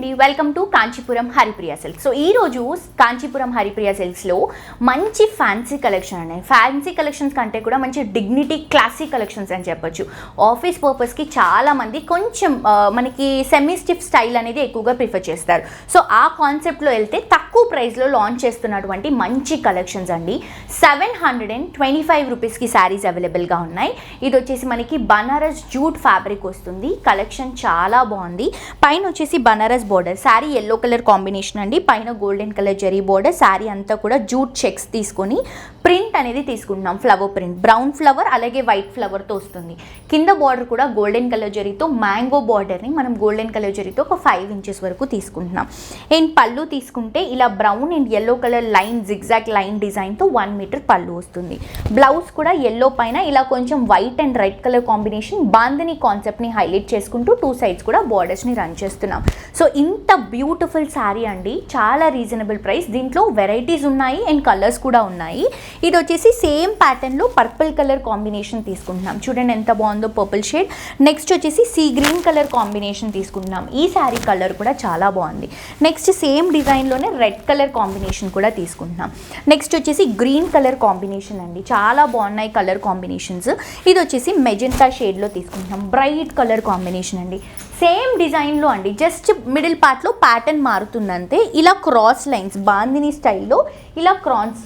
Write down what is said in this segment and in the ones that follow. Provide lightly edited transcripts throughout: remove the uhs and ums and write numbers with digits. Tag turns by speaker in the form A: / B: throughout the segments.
A: అండి, welcome to Kanchipuram Haripriya silks. So ఈరోజు కాంచీపురం హరిప్రియ సిల్క్స్లో మంచి ఫ్యాన్సీ కలెక్షన్ అండి. ఫ్యాన్సీ కలెక్షన్స్ కంటే కూడా మంచి డిగ్నిటీ క్లాసీ కలెక్షన్స్ అని చెప్పొచ్చు. ఆఫీస్ పర్పస్కి చాలామంది కొంచెం మనకి సెమీ స్టిఫ్ స్టైల్ అనేది ఎక్కువగా ప్రిఫర్ చేస్తారు. సో ఆ కాన్సెప్ట్లో వెళ్తే తక్కువ ప్రైస్లో లాంచ్ చేస్తున్నటువంటి మంచి కలెక్షన్స్ అండి. 725 రూపీస్కి శారీస్ అవైలబుల్గా ఉన్నాయి. ఇది వచ్చేసి మనకి బనారస్ జూట్ ఫ్యాబ్రిక్ వస్తుంది. కలెక్షన్ చాలా బాగుంది. పైన వచ్చేసి Banaras border, sari yellow colour combination అండి. పైన golden colour zari border, sari అంతా కూడా జూట్ చెక్స్ తీసుకొని ప్రింట్ అనేది తీసుకుంటున్నాం. ఫ్లవర్ ప్రింట్, బ్రౌన్ ఫ్లవర్ అలాగే వైట్ ఫ్లవర్తో వస్తుంది. కింద బార్డర్ కూడా గోల్డెన్ కలర్ జరీతో మ్యాంగో బార్డర్ని మనం గోల్డెన్ కలర్ జరీతో ఒక 5 ఇంచెస్ వరకు తీసుకుంటున్నాం. అండ్ పళ్ళు తీసుకుంటే ఇలా brown and yellow colour line zigzag line డిజైన్తో 1 మీటర్ పళ్ళు వస్తుంది. బ్లౌజ్ కూడా ఎల్లో పైన ఇలా కొంచెం white and red colour combination bandhani కాన్సెప్ట్ని హైలైట్ చేసుకుంటూ 2 సైడ్స్ కూడా బార్డర్స్ని రన్ చేస్తున్నాం. సో ఇంత బ్యూటిఫుల్ శారీ అండి, చాలా రీజనబుల్ ప్రైస్. దీంట్లో వెరైటీస్ ఉన్నాయి అండ్ కలర్స్ కూడా ఉన్నాయి. ఇది వచ్చేసి సేమ్ ప్యాటర్న్లో పర్పుల్ కలర్ కాంబినేషన్ తీసుకుంటున్నాం. చూడండి ఎంత బాగుందో పర్పుల్ షేడ్. నెక్స్ట్ వచ్చేసి సీ గ్రీన్ కలర్ కాంబినేషన్ తీసుకుంటున్నాం. ఈ శారీ కలర్ కూడా చాలా బాగుంది. నెక్స్ట్ సేమ్ డిజైన్లోనే రెడ్ కలర్ కాంబినేషన్ కూడా తీసుకుంటున్నాం. నెక్స్ట్ వచ్చేసి గ్రీన్ కలర్ కాంబినేషన్ అండి, చాలా బాగున్నాయి కలర్ కాంబినేషన్స్. ఇది వచ్చేసి మెజెంటా షేడ్లో తీసుకుంటున్నాం. బ్రైట్ కలర్ కాంబినేషన్ అండి. సేమ్ డిజైన్లో అండి, జస్ట్ మిడిల్ పార్ట్లో ప్యాటర్న్ మారుతుందంతే. ఇలా క్రాస్ లైన్స్ బాందిని స్టైల్లో ఇలా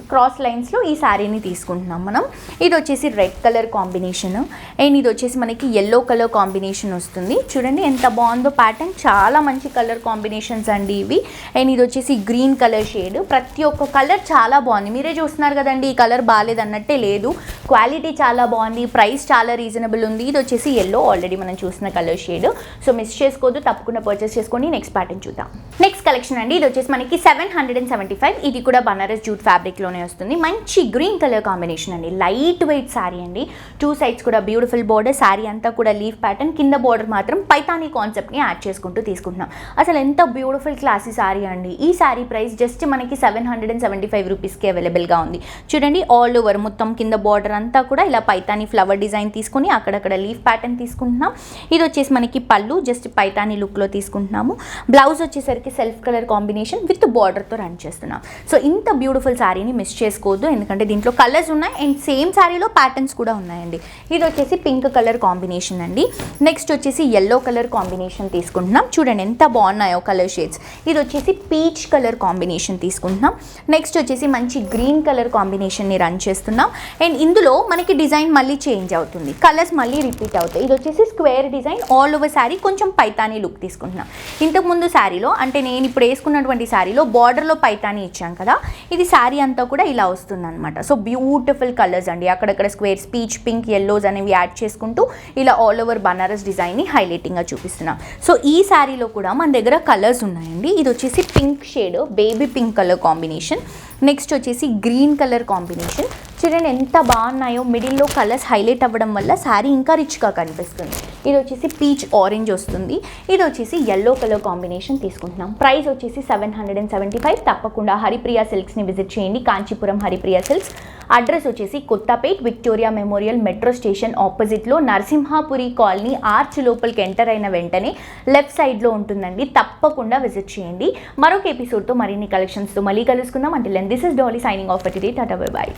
A: క్రాస్ లైన్స్లో ఈ శారీని తీసుకుంటున్నాం మనం. ఇది వచ్చేసి రెడ్ కలర్ కాంబినేషన్ అండ్ ఇది వచ్చేసి మనకి ఎల్లో కలర్ కాంబినేషన్ వస్తుంది. చూడండి ఎంత బాగుందో ప్యాటర్న్, చాలా మంచి కలర్ కాంబినేషన్స్ అండి ఇవి. అండ్ ఇది వచ్చేసి గ్రీన్ కలర్ షేడ్. ప్రతి ఒక్క కలర్ చాలా బాగుంది, మీరే చూస్తున్నారు కదండి. ఈ కలర్ బాగాలేదన్నట్టే లేదు, క్వాలిటీ చాలా బాగుంది, ప్రైస్ చాలా రీజనబుల్ ఉంది. ఇది వచ్చేసి ఎల్లో, ఆల్రెడీ మనం చూసిన కలర్ షేడ్. సో మిస్ చేసుకోవద్దు, తప్పకుండా పర్చేస్ చేసుకోండి. నెక్స్ట్ ప్యాటర్న్ చూద్దాం. నెక్స్ట్ కలెక్షన్ అండి, ఇది వచ్చేసి మనకి 775. ఇది కూడా బనారస్ జూట్ ఫ్యాబ్రిక్లోనే వస్తుంది. మంచి గ్రీన్ కలర్ కాంబినేషన్ అండి, లైట్ వెయిట్ శారీ అండి. 2 సైడ్స్ కూడా బ్యూటిఫుల్ బార్డర్, శారీ అంతా కూడా లీఫ్ ప్యాటర్న్, కింద బార్డర్ మాత్రం పైతానీ కాన్సెప్ట్ని యాడ్ చేసుకుంటూ తీసుకుంటున్నాం. అసలు ఎంత బ్యూటిఫుల్ క్లాసీ శారీ అండి. ఈ శారీ ప్రైస్ జస్ట్ మనకి 775 రూపీస్కి అవైలబుల్గా ఉంది. చూడండి ఆల్ ఓవర్ మొత్తం కింద బార్డర్ అంతా కూడా ఇలా పైతానీ ఫ్లవర్ డిజైన్ తీసుకుని అక్కడక్కడ లీఫ్ ప్యాటర్న్ తీసుకుంటున్నాం. ఇది వచ్చేసి మనకి పళ్ళు జస్ట్ పైతానీ లుక్లో తీసుకుంటున్నాము. బ్లౌజ్ వచ్చేసరికి సెల్ఫ్ కలర్ కాంబినేషన్ విత్ బార్డర్తో రన్ చేస్తున్నాం. సో ఇంత బ్యూటిఫుల్ శారీని మిస్ చేసుకోవద్దు, ఎందుకంటే దీంట్లో కలర్స్ ఉన్నాయి అండ్ సేమ్ శారీలో ప్యాటర్న్స్ కూడా ఉన్నాయండి. ఇది వచ్చేసి పింక్ కలర్ కాంబినేషన్ అండి. నెక్స్ట్ వచ్చేసి ఎల్లో కలర్ కాంబినేషన్ తీసుకుంటున్నాం. చూడండి ఎంత బాగున్నాయో కలర్ షేడ్స్. ఇది వచ్చేసి పీచ్ కలర్ కాంబినేషన్ తీసుకుంటున్నాం. నెక్స్ట్ వచ్చేసి మంచి గ్రీన్ కలర్ కాంబినేషన్ని రన్ చేస్తున్నాం. అండ్ ఇందులో మనకి డిజైన్ మళ్ళీ చేంజ్ అవుతుంది, కలర్స్ మళ్ళీ రిపీట్ అవుతాయి. ఇది వచ్చేసి square design, all over sari కొంచెం పైతానీ లుక్ తీసుకుంటున్నాం. ఇంతకుముందు శారీలో అంటే నేను ఇప్పుడు వేసుకున్నటువంటి శారీలో బార్డర్లో పైతానీ ఇచ్చాం కదా, ఇది శారీ అంతా కూడా ఇలా వస్తుంది అనమాట. సో బ్యూటిఫుల్ కలర్స్ అండి, అక్కడక్కడ స్క్వేర్స్, పీచ్, పింక్, ఎల్లోస్ అనేవి యాడ్ చేసుకుంటూ ఇలా ఆల్ ఓవర్ బనారస్ డిజైన్ని హైలైటింగ్గా చూపిస్తున్నాం. సో ఈ శారీలో కూడా మన దగ్గర కలర్స్ ఉన్నాయండి. ఇది వచ్చేసి pink shade, baby pink colour combination. Next వచ్చేసి గ్రీన్ కలర్ కాంబినేషన్. చూడండి ఎంత బాగున్నాయో, మిడిల్లో కలర్స్ హైలైట్ అవ్వడం వల్ల శారీ ఇంకా రిచ్గా కనిపిస్తుంది. ఇది వచ్చేసి పీచ్ ఆరెంజ్ వస్తుంది. ఇది వచ్చేసి ఎల్లో కలర్ కాంబినేషన్ తీసుకుంటున్నాం. ప్రైస్ వచ్చేసి 775. తప్పకుండా హరిప్రియ సిల్క్స్ని విజిట్ చేయండి, కాంచీపురం హరిప్రియ సిల్క్స్. అడ్రస్ వచ్చేసి Kothapet, Victoria memorial metro station ఆపోజిట్లో నరసింహాపురి కాలనీ ఆర్చ్ లోపలికి ఎంటర్ అయిన వెంటనే లెఫ్ట్ సైడ్లో ఉంటుందండి. తప్పకుండా విజిట్ చేయండి. మరొక ఎపిసోడ్తో మరిన్ని కలెక్షన్స్తో మళ్ళీ కలుసుకుందాం. Until then this is Dolly signing off for today. Tata bye by.